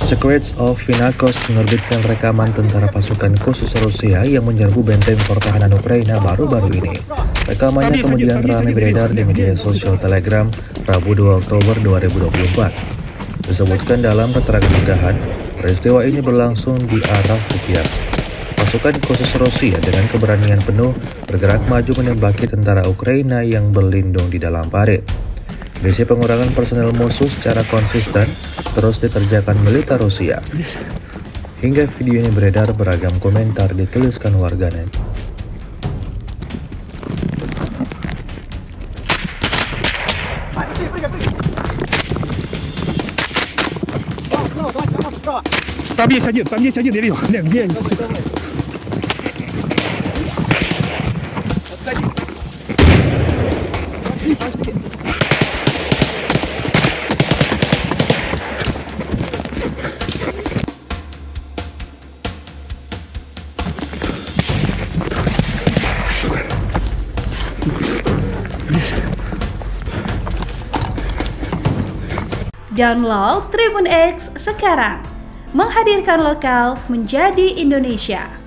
Secrets of Vinacos menerbitkan rekaman tentara pasukan khusus Rusia yang menyerbu benteng pertahanan Ukraina baru-baru ini. Rekamannya kemudian ramai beredar di media sosial Telegram Rabu 2 Oktober 2024. Disebutkan dalam keterangan unggahan, peristiwa ini berlangsung di arah Kupiansk. Pasukan khusus Rusia dengan keberanian penuh bergerak maju menembaki tentara Ukraina yang berlindung di dalam parit. Misi pengurangan personel musuh secara konsisten terus dikerjakan militer Rusia. Hingga video ini beredar, beragam komentar dituliskan warganet. Download Tribun X sekarang, menghadirkan lokal menjadi Indonesia.